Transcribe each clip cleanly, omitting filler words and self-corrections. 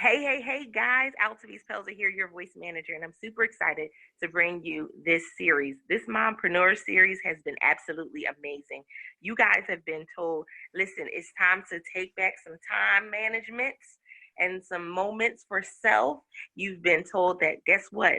Hey, guys. Altavis Pelzer here, your voice manager, and I'm super excited to bring you this series. This Mompreneur series has been absolutely amazing. You guys have been told, listen, it's time to take back some time management and some moments for self. You've been told that, guess what?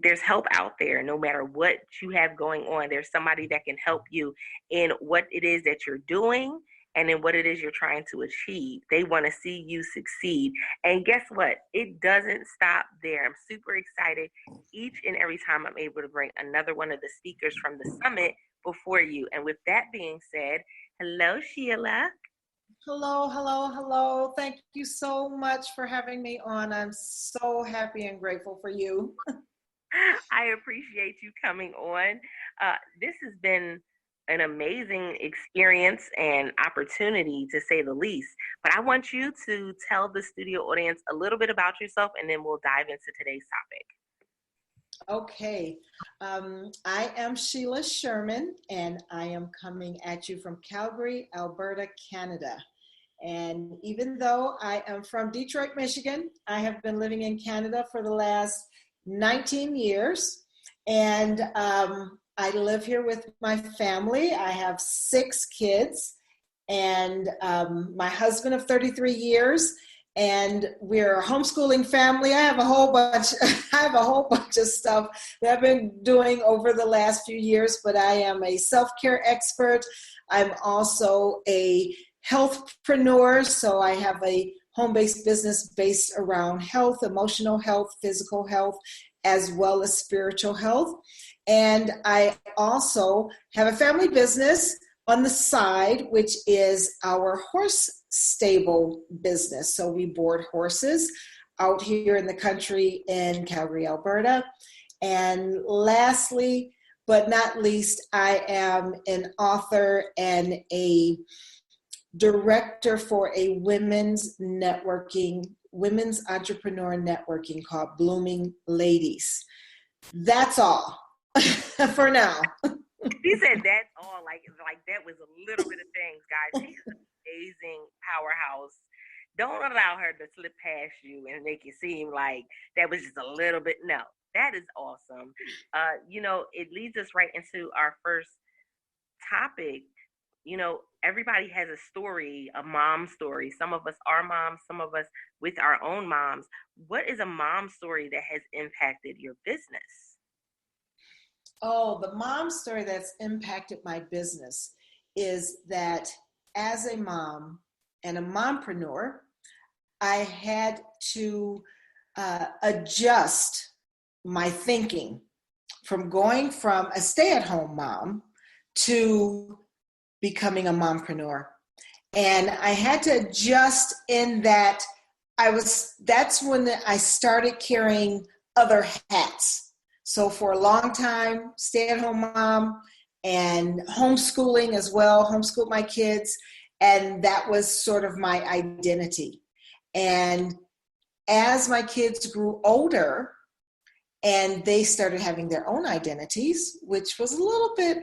There's help out there no matter what you have going on. There's somebody that can help you in what it is that you're doing and in what it is you're trying to achieve. They want to see you succeed. And guess what? It doesn't stop there. I'm super excited each and every time I'm able to bring another one of the speakers from the summit before you. And with that being said, hello, Sheila. Hello, hello, hello. Thank you so much for having me on. I'm so happy and grateful for you. I appreciate you coming on. This has been an amazing experience and opportunity, to say the least. But I want you to tell the studio audience a little bit about yourself, and then we'll dive into today's topic. Okay. I am Sheila Sherman, and I am coming at you from Calgary, Alberta, Canada. And even though I am from Detroit, Michigan, I have been living in Canada for the last 19 years. And I live here with my family. I have 6 kids and my husband of 33 years. And we're a homeschooling family. I have a whole bunch of stuff that I've been doing over the last few years, but I am a self-care expert. I'm also a healthpreneur, so I have a home-based business based around health, emotional health, physical health, as well as spiritual health. And I also have a family business on the side, which is our horse stable business. So we board horses out here in the country in Calgary, Alberta. And lastly, but not least, I am an author and a director for a women's entrepreneur networking called Blooming Ladies. That's all for now. She said that's all, like that was a little bit of things, guys. She's an amazing powerhouse. Don't allow her to slip past you and make it seem like that was just a little bit. No, that is awesome. It leads us right into our first topic. Everybody has a story, a mom story. Some of us are moms, some of us with our own moms. What is a mom story that has impacted your business? Oh, the mom story that's impacted my business is that as a mom and a mompreneur, I had to adjust my thinking from going from a stay-at-home mom to becoming a mompreneur. And I had to adjust in that that's when I started carrying other hats. So for a long time, stay-at-home mom and homeschooling as well, homeschooled my kids, and that was sort of my identity. And as my kids grew older and they started having their own identities, which was a little bit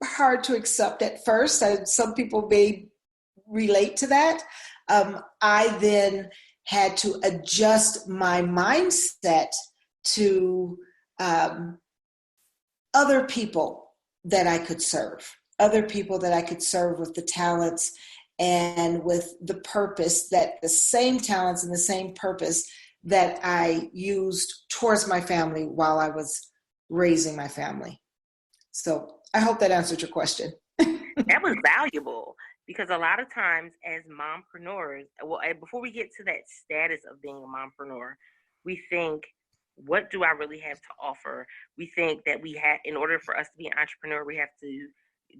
hard to accept at first. Some people may relate to that. I then had to adjust my mindset to other people that I could serve with the talents and with the purpose, that the same talents and the same purpose that I used towards my family while I was raising my family. So I hope that answered your question. That was valuable, because a lot of times as mompreneurs, before we get to that status of being a mompreneur, we think, what do I really have to offer? We think that in order for us to be an entrepreneur, we have to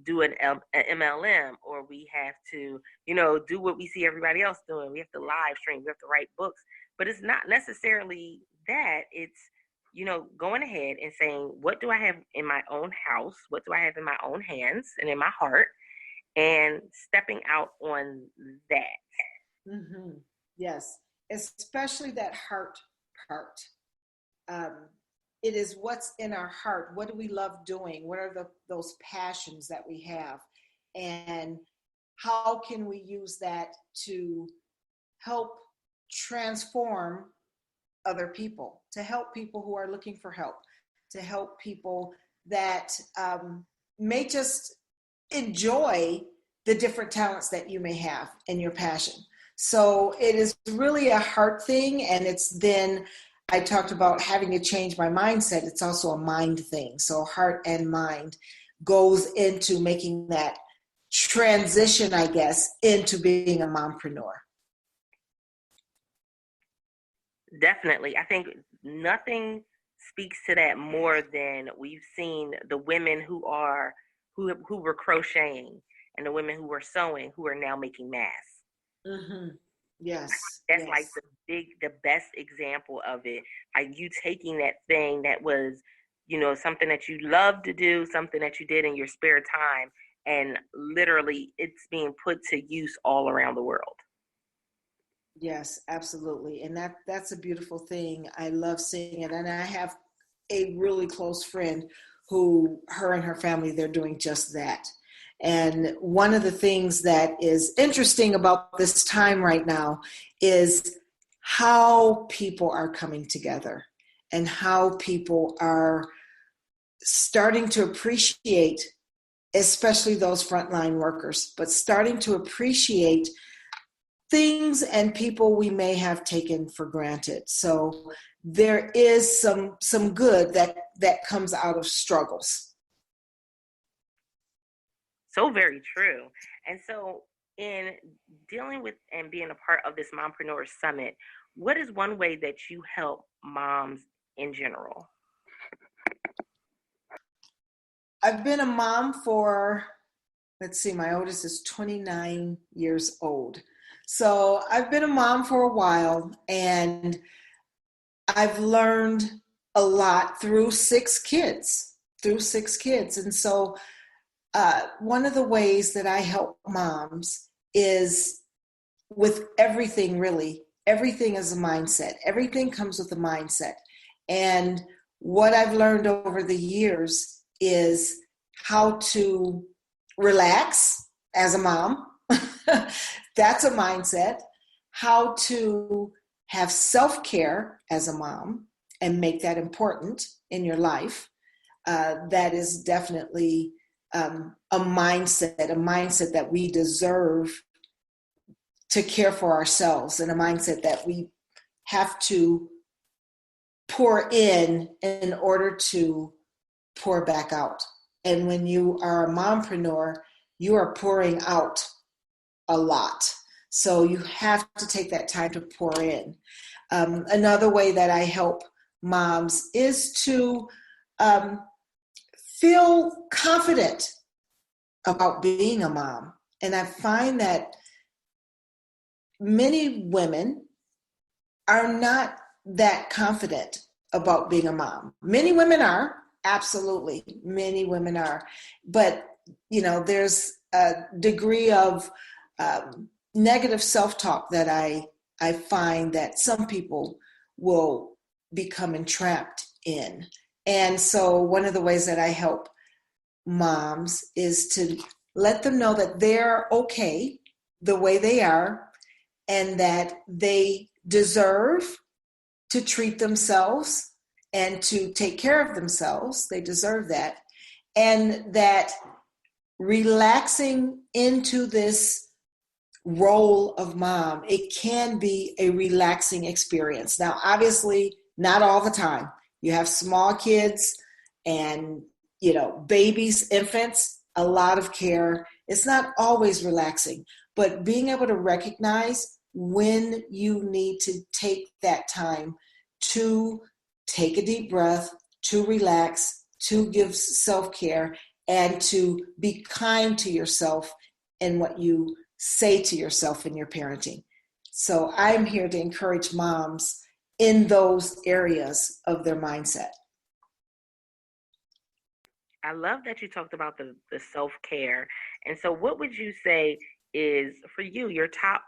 do an MLM, or we have to, do what we see everybody else doing. We have to live stream, we have to write books, but it's not necessarily that. It's, going ahead and saying, what do I have in my own house? What do I have in my own hands and in my heart? And stepping out on that. Mm-hmm. Yes, especially that heart part. It is what's in our heart. What do we love doing? What are those passions that we have? And how can we use that to help transform other people, to help people who are looking for help, to help people that may just enjoy the different talents that you may have and your passion. So it is really a heart thing. And it's then, I talked about having to change my mindset. It's also a mind thing. So heart and mind goes into making that transition, I guess, into being a mompreneur. Definitely. I think nothing speaks to that more than we've seen the women who were crocheting and the women who were sewing who are now making masks. Mm-hmm. Yes. That's yes. like the best example of it. Like you taking that thing that was, something that you love to do, something that you did in your spare time, and literally it's being put to use all around the world. Yes, absolutely. And that's a beautiful thing. I love seeing it. And I have a really close friend who, her and her family, they're doing just that. And one of the things that is interesting about this time right now is how people are coming together and how people are starting to appreciate, especially those frontline workers, but starting to appreciate things and people we may have taken for granted. So there is some good that comes out of struggles. So very true. And so in dealing with and being a part of this Mompreneurs Summit, what is one way that you help moms in general? I've been a mom for, let's see, my oldest is 29 years old. So I've been a mom for a while, and I've learned a lot through six kids. And so one of the ways that I help moms is with everything, really. Everything is a mindset. Everything comes with a mindset. And what I've learned over the years is how to relax as a mom. That's a mindset. How to have self-care as a mom and make that important in your life. That is definitely a mindset that we deserve to care for ourselves, and a mindset that we have to pour in order to pour back out. And when you are a mompreneur, you are pouring out a lot. So you have to take that time to pour in. Another way that I help moms is to feel confident about being a mom. And I find that many women are not that confident about being a mom. Many women are, absolutely. Many women are. But, there's a degree of negative self-talk that I find that some people will become entrapped in. And so one of the ways that I help moms is to let them know that they're okay the way they are, and that they deserve to treat themselves and to take care of themselves. They deserve that. And that relaxing into this role of mom, it can be a relaxing experience. Now, obviously, not all the time. You have small kids and, babies, infants, a lot of care. It's not always relaxing, but being able to recognize when you need to take that time to take a deep breath, to relax, to give self-care, and to be kind to yourself in what you say to yourself in your parenting. So I'm here to encourage moms in those areas of their mindset. I love that you talked about the self-care. And so what would you say is, for you, your top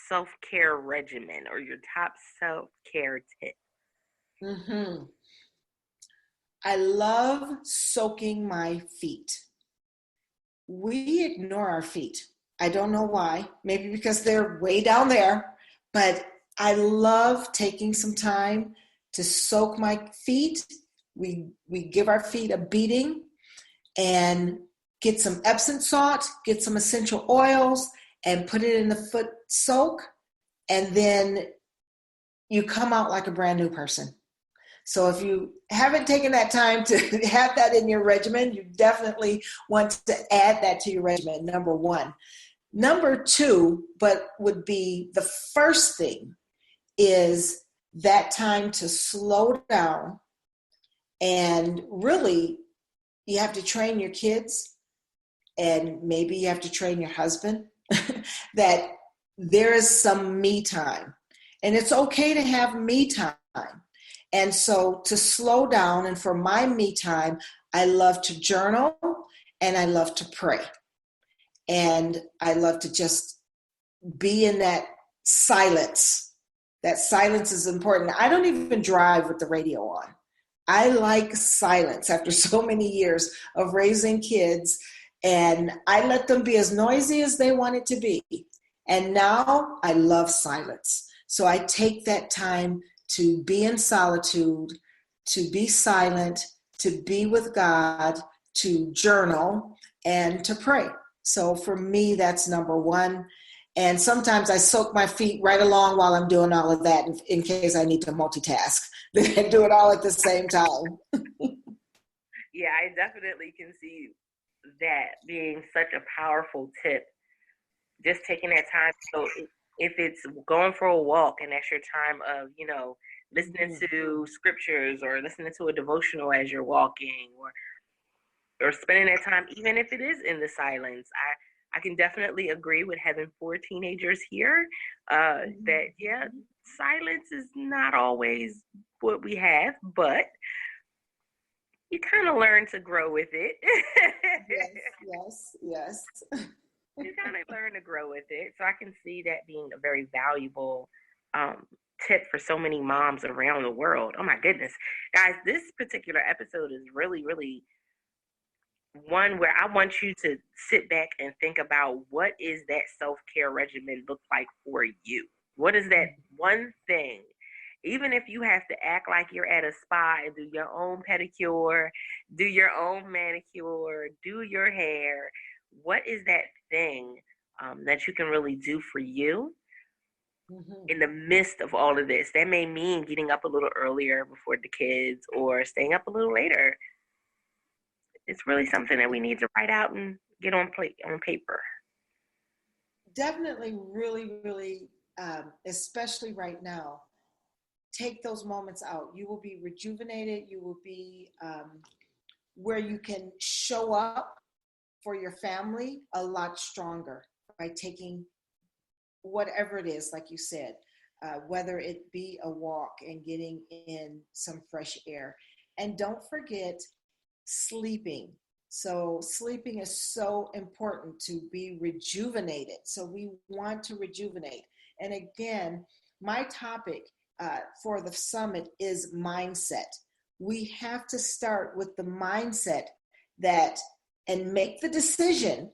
self-care regimen or your top self-care tip? Mm-hmm. I love soaking my feet. We ignore our feet. I don't know why. Maybe because they're way down there. But I love taking some time to soak my feet. We give our feet a beating and get some Epsom salt, get some essential oils, and put it in the foot soak. And then you come out like a brand new person. So if you haven't taken that time to have that in your regimen, you definitely want to add that to your regimen, number one. Number two, but would be the first thing, is that time to slow down. And really, you have to train your kids, and maybe you have to train your husband that there is some me time. And it's okay to have me time. And so to slow down, and for my me time, I love to journal and I love to pray. And I love to just be in that silence. That silence is important. I don't even drive with the radio on. I like silence after so many years of raising kids, and I let them be as noisy as they want it to be. And now I love silence. So I take that time to be in solitude, to be silent, to be with God, to journal, and to pray. So for me, that's number one. And sometimes I soak my feet right along while I'm doing all of that in case I need to multitask. Then do it all at the same time. Yeah, I definitely can see that being such a powerful tip. Just taking that time. So if it's going for a walk and that's your time of, listening to scriptures or listening to a devotional as you're walking, or spending that time, even if it is in the silence, I can definitely agree with having 4 teenagers here, that, yeah, silence is not always what we have, but you kind of learn to grow with it. Yes. You kind of learn to grow with it. So I can see that being a very valuable tip for so many moms around the world. Oh my goodness. Guys, this particular episode is really, really one where I want you to sit back and think about, what is that self-care regimen look like for you? What is that one thing? Even if you have to act like you're at a spa and do your own pedicure, do your own manicure, do your hair, what is that thing that you can really do for you in the midst of all of this? That may mean getting up a little earlier before the kids, or staying up a little later. It's really something that we need to write out and get on paper. Definitely, really, really, especially right now, take those moments out. You will be rejuvenated. You will be where you can show up for your family a lot stronger by taking whatever it is, like you said, whether it be a walk and getting in some fresh air. And don't forget sleeping. So sleeping is so important to be rejuvenated. So we want to rejuvenate. And again, my topic for the summit is mindset. We have to start with the mindset and make the decision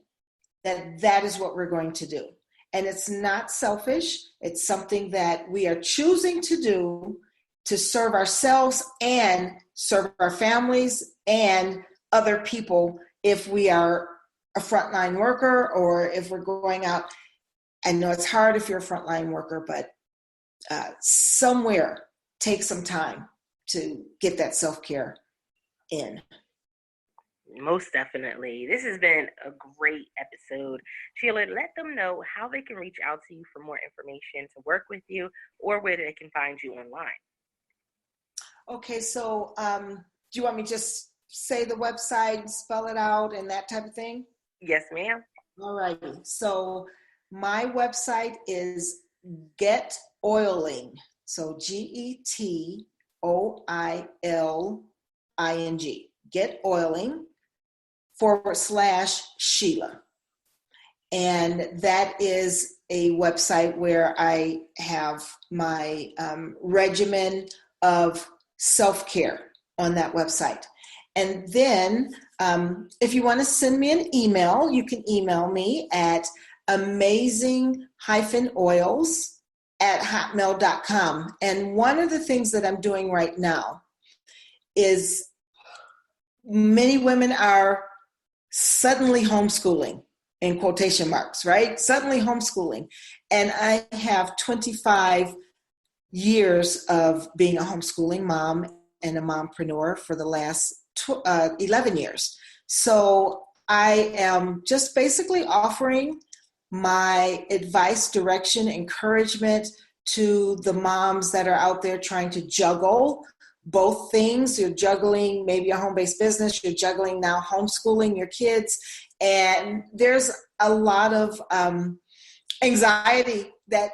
that is what we're going to do. And it's not selfish. It's something that we are choosing to do to serve ourselves and serve our families and other people if we are a frontline worker, or if we're going out. I know it's hard if you're a frontline worker, but somewhere take some time to get that self-care in. Most definitely. This has been a great episode. Sheila, let them know how they can reach out to you for more information, to work with you, or where they can find you online. Okay, so do you want me to just say the website, spell it out, and that type of thing? Yes, ma'am. All righty. So my website is Get Oiling. So GETOILING. Get Oiling /Sheila. And that is a website where I have my regimen of self-care on that website. And then if you want to send me an email, you can email me at amazing-oils hotmail.com. And one of the things that I'm doing right now is many women are suddenly homeschooling, in quotation marks, right? Suddenly homeschooling. And I have 25 years of being a homeschooling mom and a mompreneur for the last 11 years. So I am just basically offering my advice, direction, encouragement to the moms that are out there trying to juggle both things. You're juggling maybe a home-based business, you're juggling now homeschooling your kids, and there's a lot of anxiety that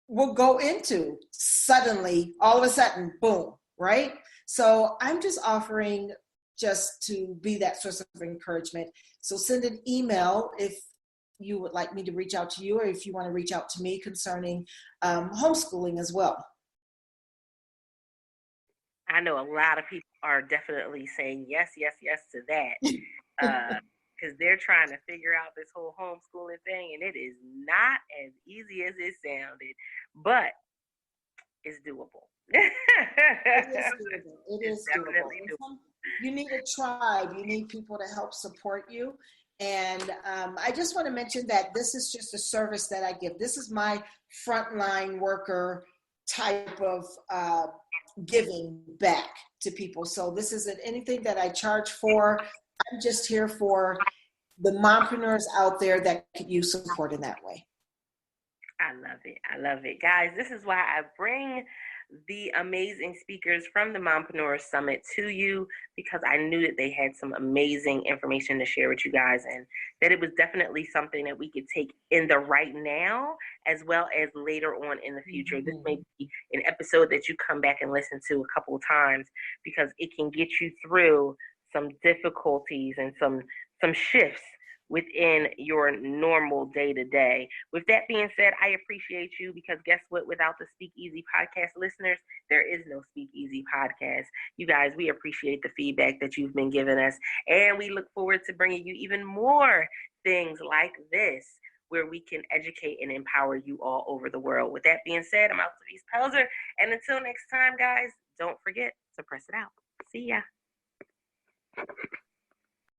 will go into suddenly, all of a sudden, boom, right? So I'm just offering just to be that source of encouragement. So send an email if you would like me to reach out to you, or if you want to reach out to me concerning homeschooling as well. I know a lot of people are definitely saying yes, yes, yes to that. Because they're trying to figure out this whole homeschooling thing, and it is not as easy as it sounded, but it's doable. It is doable. You need a tribe. You need people to help support you. And I just want to mention that this is just a service that I give. This is my frontline worker type of giving back to people. So this isn't anything that I charge for. I'm just here for the mompreneurs out there that could use support in that way. I love it. I love it. Guys, this is why I bring the amazing speakers from the Mompreneurs Summit to you, because I knew that they had some amazing information to share with you guys, and that it was definitely something that we could take in the right now as well as later on in the future. Mm-hmm. This may be an episode that you come back and listen to a couple of times, because it can get you through some difficulties and some shifts within your normal day-to-day. With that being said, I appreciate you, because guess what? Without the Speak Easy podcast listeners, there is no Speak Easy podcast. You guys, we appreciate the feedback that you've been giving us, and we look forward to bringing you even more things like this, where we can educate and empower you all over the world. With that being said, I'm Altavice Pelzer, and until next time, guys, don't forget to press it out. See ya.